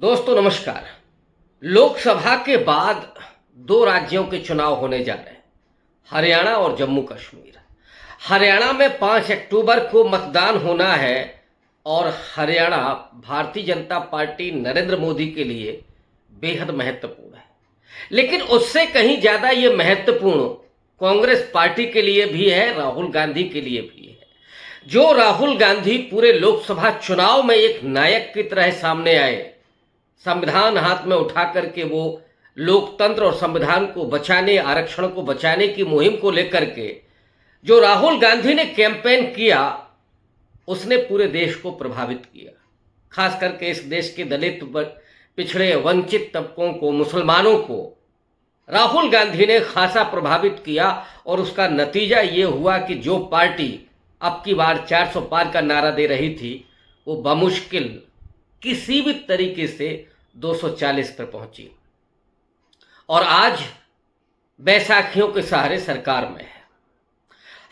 दोस्तों नमस्कार। लोकसभा के बाद दो राज्यों के चुनाव होने जा रहे हैं, हरियाणा और जम्मू कश्मीर। हरियाणा में 5 अक्टूबर को मतदान होना है और हरियाणा भारतीय जनता पार्टी नरेंद्र मोदी के लिए बेहद महत्वपूर्ण है, लेकिन उससे कहीं ज़्यादा ये महत्वपूर्ण कांग्रेस पार्टी के लिए भी है, राहुल गांधी के लिए भी है। जो राहुल गांधी पूरे लोकसभा चुनाव में एक नायक की तरह सामने आए, संविधान हाथ में उठा करके वो लोकतंत्र और संविधान को बचाने, आरक्षण को बचाने की मुहिम को लेकर के जो राहुल गांधी ने कैंपेन किया, उसने पूरे देश को प्रभावित किया। खास करके इस देश के दलित, पिछड़े, वंचित तबकों को, मुसलमानों को राहुल गांधी ने खासा प्रभावित किया और उसका नतीजा ये हुआ कि जो पार्टी अब की बार 400 पार का नारा दे रही थी, वो बमुश्किल किसी भी तरीके से 240 पर पहुंची और आज बैसाखियों के सहारे सरकार में है।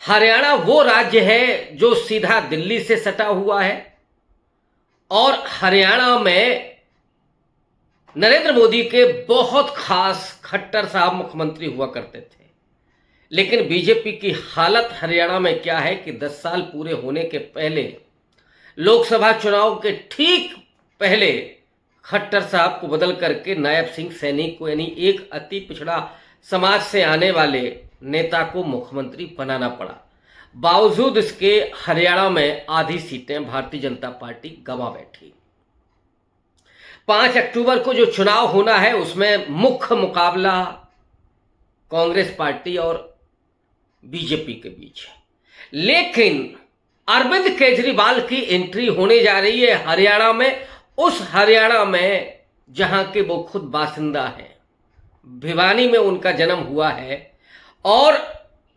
हरियाणा वो राज्य है जो सीधा दिल्ली से सटा हुआ है और हरियाणा में नरेंद्र मोदी के बहुत खास खट्टर साहब मुख्यमंत्री हुआ करते थे। लेकिन बीजेपी की हालत हरियाणा में क्या है कि 10 साल पूरे होने के पहले, लोकसभा चुनाव के ठीक पहले, खट्टर साहब को बदल करके नायब सिंह सैनी को, यानी एक अति पिछड़ा समाज से आने वाले नेता को मुख्यमंत्री बनाना पड़ा। बावजूद इसके हरियाणा में आधी सीटें भारतीय जनता पार्टी गंवा बैठी। 5 अक्टूबर को जो चुनाव होना है उसमें मुख्य मुकाबला कांग्रेस पार्टी और बीजेपी के बीच है, लेकिन अरविंद केजरीवाल की एंट्री होने जा रही है हरियाणा में, उस हरियाणा में जहां के वो खुद बासिंदा हैं। भिवानी में उनका जन्म हुआ है और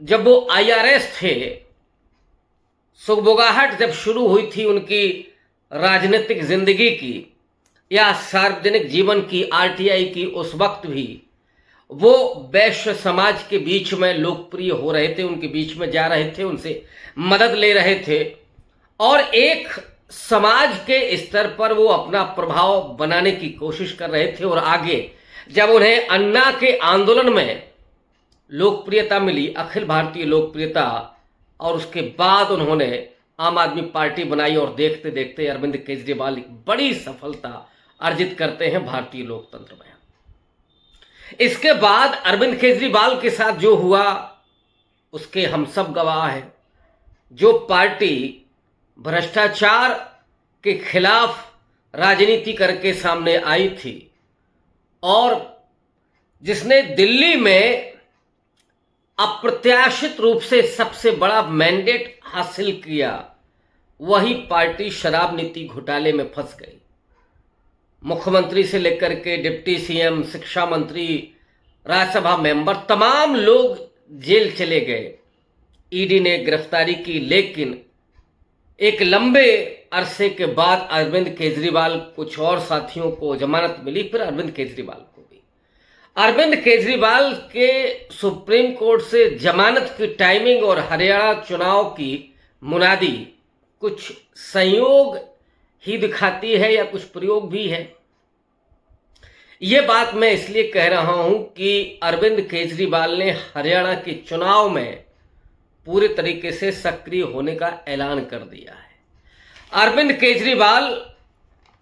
जब वो आईआरएस थे, सुगबुगाहट जब शुरू हुई थी उनकी राजनीतिक जिंदगी की या सार्वजनिक जीवन की, आरटीआई की, उस वक्त भी वो वैश्य समाज के बीच में लोकप्रिय हो रहे थे, उनके बीच में जा रहे थे, उनसे मदद ले रहे थे और एक समाज के स्तर पर वो अपना प्रभाव बनाने की कोशिश कर रहे थे। और आगे जब उन्हें अन्ना के आंदोलन में लोकप्रियता मिली, अखिल भारतीय लोकप्रियता, और उसके बाद उन्होंने आम आदमी पार्टी बनाई और देखते देखते अरविंद केजरीवाल एक बड़ी सफलता अर्जित करते हैं भारतीय लोकतंत्र में। इसके बाद अरविंद केजरीवाल के साथ जो हुआ उसके हम सब गवाह हैं। जो पार्टी भ्रष्टाचार के खिलाफ राजनीति करके सामने आई थी और जिसने दिल्ली में अप्रत्याशित रूप से सबसे बड़ा मैंडेट हासिल किया, वही पार्टी शराब नीति घोटाले में फंस गई। मुख्यमंत्री से लेकर के डिप्टी सीएम, शिक्षा मंत्री, राज्यसभा मेंबर, तमाम लोग जेल चले गए। ईडी ने गिरफ्तारी की, लेकिन एक लंबे अरसे के बाद अरविंद केजरीवाल, कुछ और साथियों को जमानत मिली, फिर अरविंद केजरीवाल को भी। अरविंद केजरीवाल के सुप्रीम कोर्ट से जमानत की टाइमिंग और हरियाणा चुनाव की मुनादी कुछ संयोग ही दिखाती है या कुछ प्रयोग भी है। ये बात मैं इसलिए कह रहा हूं कि अरविंद केजरीवाल ने हरियाणा के चुनाव में पूरे तरीके से सक्रिय होने का ऐलान कर दिया है। अरविंद केजरीवाल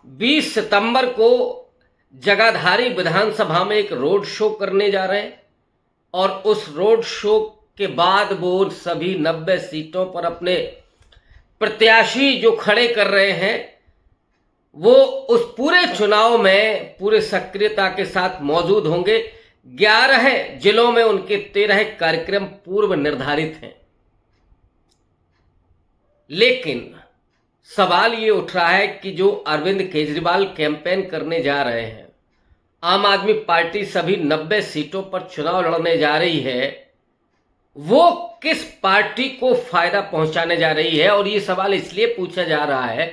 20 सितंबर को जगाधारी विधानसभा में एक रोड शो करने जा रहे हैं और उस रोड शो के बाद वो सभी 90 सीटों पर अपने प्रत्याशी जो खड़े कर रहे हैं, वो उस पूरे चुनाव में पूरे सक्रियता के साथ मौजूद होंगे। 11 जिलों में उनके 13 कार्यक्रम पूर्व निर्धारित हैं। लेकिन सवाल ये उठ रहा है कि जो अरविंद केजरीवाल कैंपेन करने जा रहे हैं, आम आदमी पार्टी सभी 90 सीटों पर चुनाव लड़ने जा रही है, वो किस पार्टी को फायदा पहुंचाने जा रही है। और ये सवाल इसलिए पूछा जा रहा है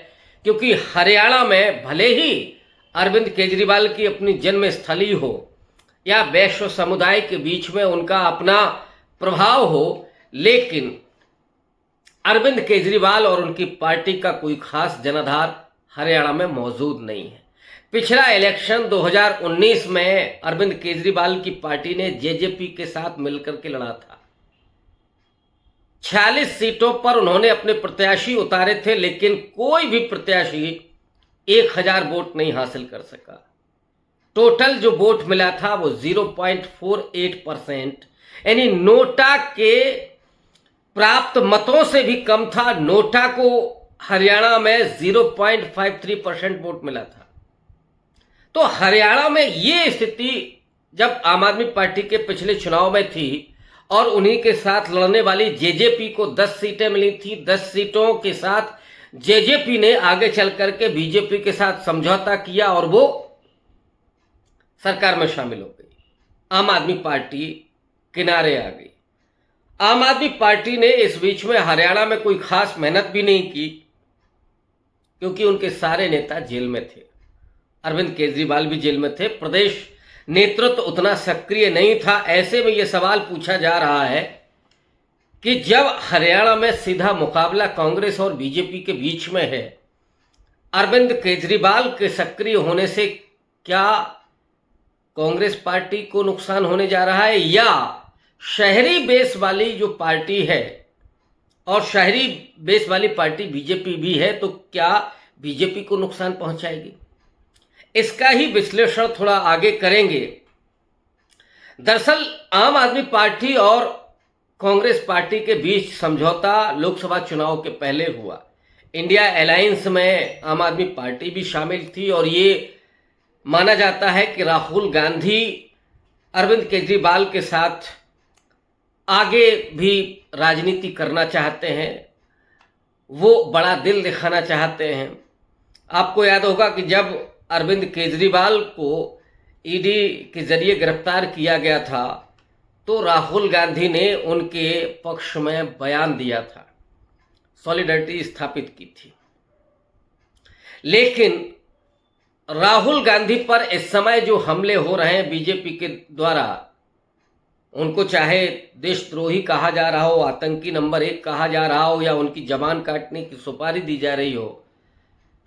क्योंकि हरियाणा में भले ही अरविंद केजरीवाल की अपनी जन्म स्थली हो या वैश्य समुदाय के बीच में उनका अपना प्रभाव हो, लेकिन अरविंद केजरीवाल और उनकी पार्टी का कोई खास जनाधार हरियाणा में मौजूद नहीं है। पिछला इलेक्शन 2019 में अरविंद केजरीवाल की पार्टी ने जेजेपी के साथ मिलकर के लड़ा था। 46 सीटों पर उन्होंने अपने प्रत्याशी उतारे थे, लेकिन कोई भी प्रत्याशी 1000 वोट नहीं हासिल कर सका। टोटल जो वोट मिला था वो 0.48%, यानी नोटा के प्राप्त मतों से भी कम था। नोटा को हरियाणा में 0.53% वोट मिला था। तो हरियाणा में ये स्थिति जब आम आदमी पार्टी के पिछले चुनाव में थी और उन्हीं के साथ लड़ने वाली जेजेपी को 10 सीटें मिली थी। 10 सीटों के साथ जेजेपी ने आगे चल करके बीजेपी के साथ समझौता किया और वो सरकार में शामिल हो गई। आम आदमी पार्टी किनारे आ गई। आम आदमी पार्टी ने इस बीच में हरियाणा में कोई खास मेहनत भी नहीं की, क्योंकि उनके सारे नेता जेल में थे। अरविंद केजरीवाल भी जेल में थे। प्रदेश नेतृत्व उतना सक्रिय नहीं था। ऐसे में यह सवाल पूछा जा रहा है कि जब हरियाणा में सीधा मुकाबला कांग्रेस और बीजेपी के बीच में है, अरविंद केजरीवाल के सक्रिय होने से क्या कांग्रेस पार्टी को नुकसान होने जा रहा है, या शहरी बेस वाली जो पार्टी है, और शहरी बेस वाली पार्टी बीजेपी भी है, तो क्या बीजेपी को नुकसान पहुंचाएगी? इसका ही विश्लेषण थोड़ा आगे करेंगे। दरअसल आम आदमी पार्टी और कांग्रेस पार्टी के बीच समझौता लोकसभा चुनाव के पहले हुआ। इंडिया अलायंस में आम आदमी पार्टी भी शामिल थी और ये माना जाता है कि राहुल गांधी अरविंद केजरीवाल के साथ आगे भी राजनीति करना चाहते हैं। वो बड़ा दिल दिखाना चाहते हैं। आपको याद होगा कि जब अरविंद केजरीवाल को ईडी के जरिए गिरफ्तार किया गया था तो राहुल गांधी ने उनके पक्ष में बयान दिया था, सॉलिडरिटी स्थापित की थी। लेकिन राहुल गांधी पर इस समय जो हमले हो रहे हैं बीजेपी के द्वारा, उनको चाहे देशद्रोही कहा जा रहा हो, आतंकी नंबर 1 कहा जा रहा हो, या उनकी जबान काटने की सुपारी दी जा रही हो,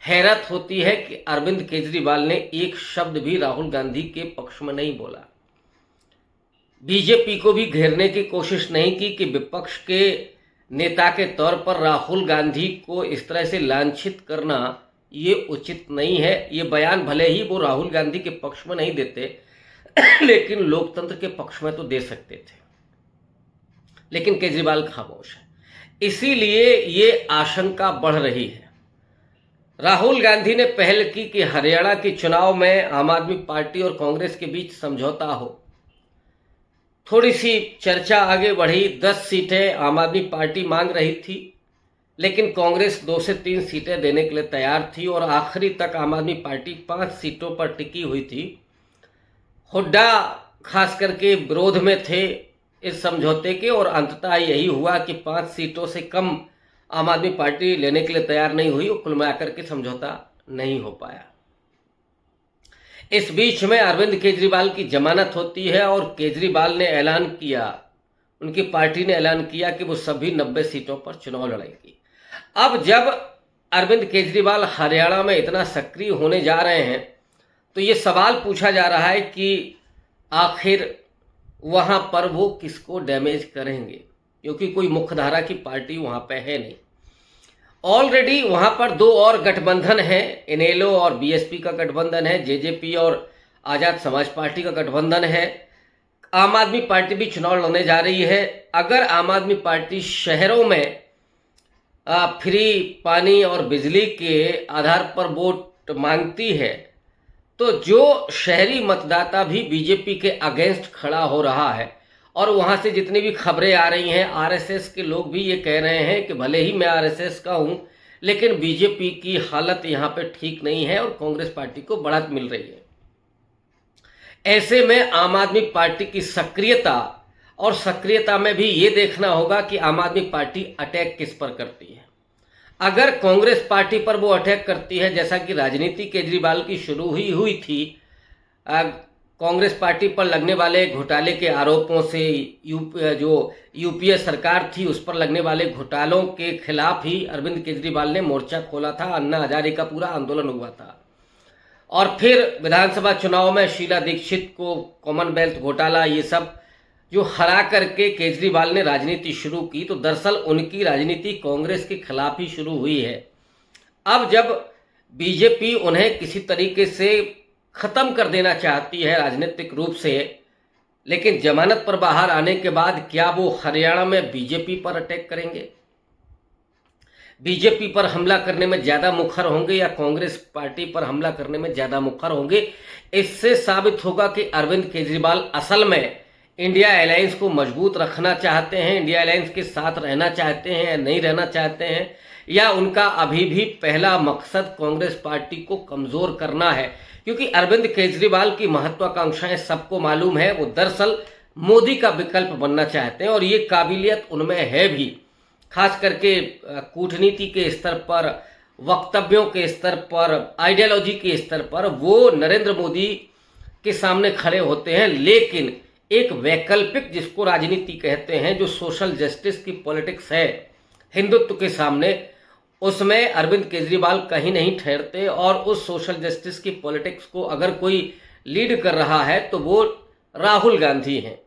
हैरत होती है कि अरविंद केजरीवाल ने एक शब्द भी राहुल गांधी के पक्ष में नहीं बोला। बीजेपी को भी घेरने की कोशिश नहीं की कि विपक्ष के नेता के तौर पर राहुल गांधी को इस तरह से लांछित करना ये उचित नहीं है। ये बयान भले ही वो राहुल गांधी के पक्ष में नहीं देते, लेकिन लोकतंत्र के पक्ष में तो दे सकते थे। लेकिन केजरीवाल खामोश है, इसीलिए ये आशंका बढ़ रही है। राहुल गांधी ने पहल की कि हरियाणा के चुनाव में आम आदमी पार्टी और कांग्रेस के बीच समझौता हो। थोड़ी सी चर्चा आगे बढ़ी। 10 सीटें आम आदमी पार्टी मांग रही थी, लेकिन कांग्रेस 2 से 3 सीटें देने के लिए तैयार थी और आखिरी तक आम आदमी पार्टी 5 सीटों पर टिकी हुई थी। हुड्डा खास करके विरोध में थे इस समझौते के, और अंततः यही हुआ कि 5 सीटों से कम आम आदमी पार्टी लेने के लिए तैयार नहीं हुई और कुल मिलाकर के समझौता नहीं हो पाया। इस बीच में अरविंद केजरीवाल की जमानत होती है और केजरीवाल ने ऐलान किया, उनकी पार्टी ने ऐलान किया कि वो सभी 90 सीटों पर चुनाव लड़ेगी। अब जब अरविंद केजरीवाल हरियाणा में इतना सक्रिय होने जा रहे हैं तो ये सवाल पूछा जा रहा है कि आखिर वहाँ पर वो किसको डैमेज करेंगे, क्योंकि कोई मुख्यधारा की पार्टी वहाँ पे है नहीं। ऑलरेडी वहाँ पर 2 और गठबंधन हैं, इनेलो और बीएसपी का गठबंधन है, जेजेपी और आज़ाद समाज पार्टी का गठबंधन है। आम आदमी पार्टी भी चुनाव लड़ने जा रही है। अगर आम आदमी पार्टी शहरों में फ्री पानी और बिजली के आधार पर वोट मांगती है तो जो शहरी मतदाता भी बीजेपी के अगेंस्ट खड़ा हो रहा है, और वहाँ से जितनी भी खबरें आ रही हैं, आरएसएस के लोग भी ये कह रहे हैं कि भले ही मैं आरएसएस का हूँ, लेकिन बीजेपी की हालत यहाँ पे ठीक नहीं है और कांग्रेस पार्टी को बढ़त मिल रही है। ऐसे में आम आदमी पार्टी की सक्रियता, और सक्रियता में भी ये देखना होगा कि आम आदमी पार्टी अटैक किस पर करती है। अगर कांग्रेस पार्टी पर वो अटैक करती है, जैसा कि राजनीति केजरीवाल की शुरू ही हुई थी, कांग्रेस पार्टी पर लगने वाले घोटाले के आरोपों से जो यूपीए सरकार थी उस पर लगने वाले घोटालों के खिलाफ ही अरविंद केजरीवाल ने मोर्चा खोला था। अन्ना हजारे का पूरा आंदोलन हुआ था और फिर विधानसभा चुनाव में शीला दीक्षित को कॉमनवेल्थ घोटाला ये सब जो हरा करके केजरीवाल ने राजनीति शुरू की, तो दरअसल उनकी राजनीति कांग्रेस के खिलाफ ही शुरू हुई है। अब जब बीजेपी उन्हें किसी तरीके से खत्म कर देना चाहती है राजनीतिक रूप से, लेकिन जमानत पर बाहर आने के बाद क्या वो हरियाणा में बीजेपी पर अटैक करेंगे, बीजेपी पर हमला करने में ज़्यादा मुखर होंगे या कांग्रेस पार्टी पर हमला करने में ज़्यादा मुखर होंगे? इससे साबित होगा कि अरविंद केजरीवाल असल में इंडिया अलायंस को मजबूत रखना चाहते हैं, इंडिया अलायंस के साथ रहना चाहते हैं या नहीं रहना चाहते हैं, या उनका अभी भी पहला मकसद कांग्रेस पार्टी को कमज़ोर करना है। क्योंकि अरविंद केजरीवाल की महत्वाकांक्षाएं सबको मालूम है, वो दरअसल मोदी का विकल्प बनना चाहते हैं और ये काबिलियत उनमें है भी, खास करके कूटनीति के स्तर पर, वक्तव्यों के स्तर पर, आइडियोलॉजी के स्तर पर वो नरेंद्र मोदी के सामने खड़े होते हैं। लेकिन एक वैकल्पिक, जिसको राजनीति कहते हैं, जो सोशल जस्टिस की पॉलिटिक्स है हिंदुत्व के सामने, उसमें अरविंद केजरीवाल कहीं नहीं ठहरते। और उस सोशल जस्टिस की पॉलिटिक्स को अगर कोई लीड कर रहा है तो वो राहुल गांधी हैं।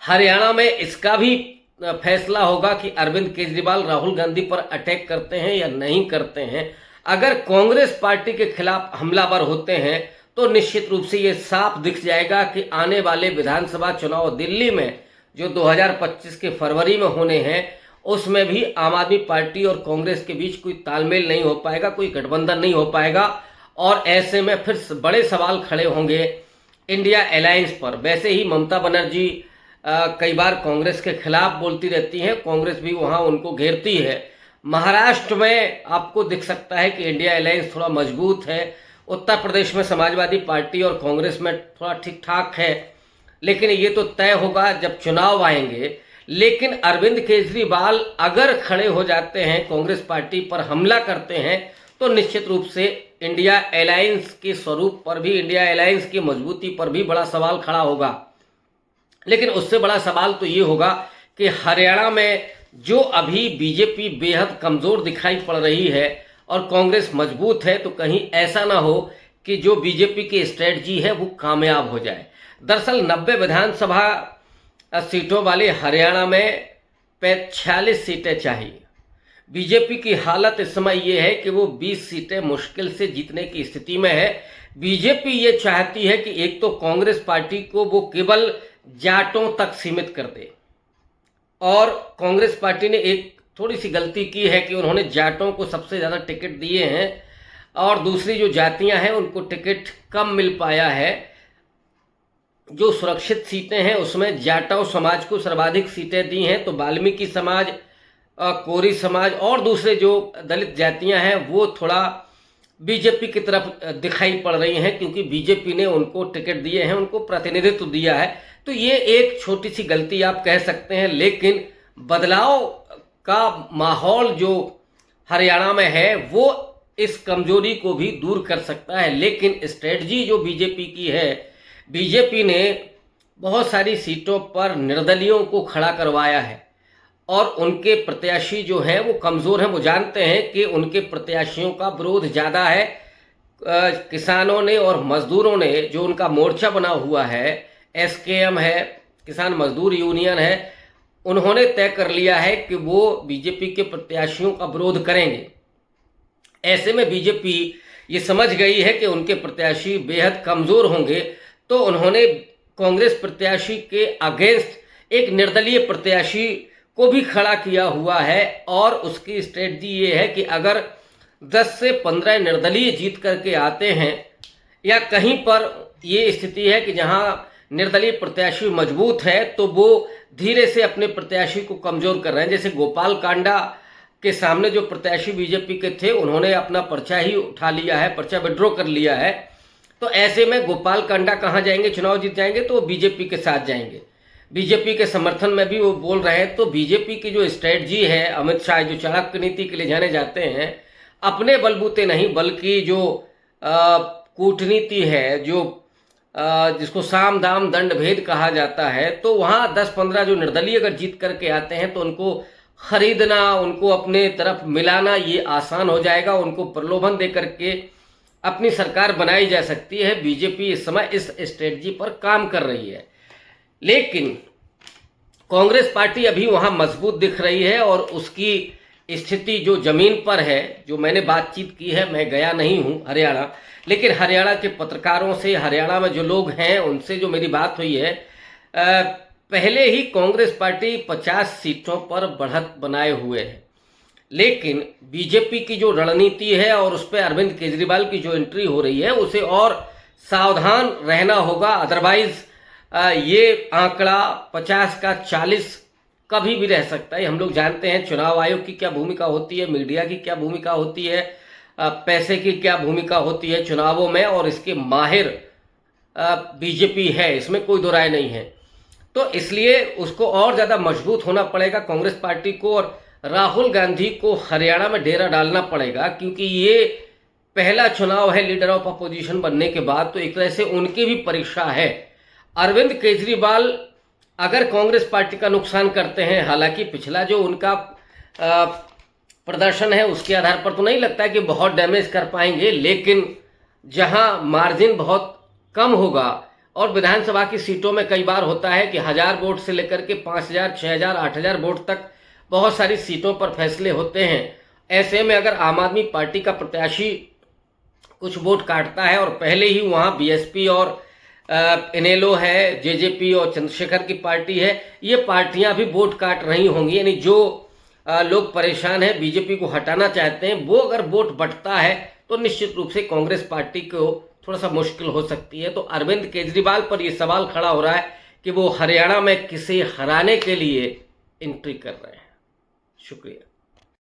हरियाणा में इसका भी फैसला होगा कि अरविंद केजरीवाल राहुल गांधी पर अटैक करते हैं या नहीं करते हैं। अगर कांग्रेस पार्टी के खिलाफ हमलावर होते हैं तो निश्चित रूप से ये साफ दिख जाएगा कि आने वाले विधानसभा चुनाव दिल्ली में जो 2025 के फरवरी में होने हैं, उसमें भी आम आदमी पार्टी और कांग्रेस के बीच कोई तालमेल नहीं हो पाएगा, कोई गठबंधन नहीं हो पाएगा। और ऐसे में फिर बड़े सवाल खड़े होंगे इंडिया अलायंस पर। वैसे ही ममता बनर्जी कई बार कांग्रेस के खिलाफ बोलती रहती हैं, कांग्रेस भी वहाँ उनको घेरती है। महाराष्ट्र में आपको दिख सकता है कि इंडिया अलायंस थोड़ा मजबूत है, उत्तर प्रदेश में समाजवादी पार्टी और कांग्रेस में थोड़ा ठीक ठाक है, लेकिन ये तो तय होगा जब चुनाव आएंगे। लेकिन अरविंद केजरीवाल अगर खड़े हो जाते हैं, कांग्रेस पार्टी पर हमला करते हैं, तो निश्चित रूप से इंडिया अलायंस के स्वरूप पर भी, इंडिया अलायंस की मजबूती पर भी बड़ा सवाल खड़ा होगा। लेकिन उससे बड़ा सवाल तो ये होगा कि हरियाणा में जो अभी बीजेपी बेहद कमज़ोर दिखाई पड़ रही है और कांग्रेस मजबूत है, तो कहीं ऐसा ना हो कि जो बीजेपी की स्ट्रेटजी है वो कामयाब हो जाए। दरअसल 90 विधानसभा सीटों वाले हरियाणा में 46 सीटें चाहिए। बीजेपी की हालत इस समय ये है कि वो 20 सीटें मुश्किल से जीतने की स्थिति में है। बीजेपी ये चाहती है कि एक तो कांग्रेस पार्टी को वो केवल जाटों तक सीमित कर दे, और कांग्रेस पार्टी ने एक थोड़ी सी गलती की है कि उन्होंने जाटों को सबसे ज़्यादा टिकट दिए हैं और दूसरी जो जातियां हैं उनको टिकट कम मिल पाया है। जो सुरक्षित सीटें हैं उसमें जाटव समाज को सर्वाधिक सीटें दी हैं, तो वाल्मीकि समाज, कोरी समाज और दूसरे जो दलित जातियां हैं वो थोड़ा बीजेपी की तरफ दिखाई पड़ रही हैं, क्योंकि बीजेपी ने उनको टिकट दिए हैं, उनको प्रतिनिधित्व दिया है। तो ये एक छोटी सी गलती आप कह सकते हैं, लेकिन बदलाव का माहौल जो हरियाणा में है वो इस कमजोरी को भी दूर कर सकता है। लेकिन स्ट्रेटजी जो बीजेपी की है, बीजेपी ने बहुत सारी सीटों पर निर्दलियों को खड़ा करवाया है और उनके प्रत्याशी जो हैं वो कमज़ोर हैं। वो जानते हैं कि उनके प्रत्याशियों का विरोध ज़्यादा है। किसानों ने और मजदूरों ने, जो उनका मोर्चा बना हुआ है, एसकेएम है, किसान मजदूर यूनियन है, उन्होंने तय कर लिया है कि वो बीजेपी के प्रत्याशियों का विरोध करेंगे। ऐसे में बीजेपी ये समझ गई है कि उनके प्रत्याशी बेहद कमज़ोर होंगे, तो उन्होंने कांग्रेस प्रत्याशी के अगेंस्ट एक निर्दलीय प्रत्याशी को भी खड़ा किया हुआ है। और उसकी स्ट्रेटजी ये है कि अगर 10 से 15 निर्दलीय जीत करके आते हैं, या कहीं पर ये स्थिति है कि जहां निर्दलीय प्रत्याशी मजबूत है, तो वो धीरे से अपने प्रत्याशी को कमज़ोर कर रहे हैं। जैसे गोपाल कांडा के सामने जो प्रत्याशी बीजेपी के थे, उन्होंने अपना पर्चा ही उठा लिया है, पर्चा विड्रॉ कर लिया है। तो ऐसे में गोपाल कांडा कहाँ जाएंगे? चुनाव जीत जाएंगे तो वो बीजेपी के साथ जाएंगे, बीजेपी के समर्थन में भी वो बोल रहे हैं। तो बीजेपी की जो स्ट्रेटजी है, अमित शाह जो चाणक्य नीति के लिए जाने जाते हैं, अपने बलबूते नहीं बल्कि जो कूटनीति है, जो जिसको साम दाम दंड भेद कहा जाता है, तो वहाँ 10-15 जो निर्दलीय अगर जीत करके आते हैं तो उनको खरीदना, उनको अपने तरफ मिलाना ये आसान हो जाएगा। उनको प्रलोभन दे करके अपनी सरकार बनाई जा सकती है। बीजेपी इस समय इस स्ट्रेटजी पर काम कर रही है, लेकिन कांग्रेस पार्टी अभी वहां मजबूत दिख रही है और उसकी स्थिति जो जमीन पर है, जो मैंने बातचीत की है, मैं गया नहीं हूं हरियाणा, लेकिन हरियाणा के पत्रकारों से, हरियाणा में जो लोग हैं उनसे जो मेरी बात हुई है, पहले ही कांग्रेस पार्टी 50 सीटों पर बढ़त बनाए हुए है, लेकिन बीजेपी की जो रणनीति है और उस पर अरविंद केजरीवाल की जो एंट्री हो रही है, उसे और सावधान रहना होगा। अदरवाइज ये आंकड़ा 50 का 40 कभी भी रह सकता है। हम लोग जानते हैं चुनाव आयोग की क्या भूमिका होती है, मीडिया की क्या भूमिका होती है, पैसे की क्या भूमिका होती है चुनावों में, और इसके माहिर बीजेपी है, इसमें कोई दो राय नहीं है। तो इसलिए उसको और ज़्यादा मजबूत होना पड़ेगा कांग्रेस पार्टी को, और राहुल गांधी को हरियाणा में डेरा डालना पड़ेगा, क्योंकि ये पहला चुनाव है लीडर ऑफ अपोजिशन बनने के बाद, तो एक तरह से उनकी भी परीक्षा है। अरविंद केजरीवाल अगर कांग्रेस पार्टी का नुकसान करते हैं, हालांकि पिछला जो उनका प्रदर्शन है उसके आधार पर तो नहीं लगता है कि बहुत डैमेज कर पाएंगे, लेकिन जहां मार्जिन बहुत कम होगा, और विधानसभा की सीटों में कई बार होता है कि 1000 वोट से लेकर के 5000, 6000, 8000 वोट तक बहुत सारी सीटों पर फैसले होते हैं। ऐसे में अगर आम आदमी पार्टी का प्रत्याशी कुछ वोट काटता है और पहले ही वहां बीएसपी और इनेलो है, जेजेपी और चंद्रशेखर की पार्टी है, ये पार्टियां भी वोट काट रही होंगी, यानी जो लोग परेशान हैं, बीजेपी को हटाना चाहते हैं, वो अगर वोट बंटता है तो निश्चित रूप से कांग्रेस पार्टी को थोड़ा सा मुश्किल हो सकती है। तो अरविंद केजरीवाल पर यह सवाल खड़ा हो रहा है कि वो हरियाणा में किसे हराने के लिए एंट्री कर रहे हैं। शुक्रिया।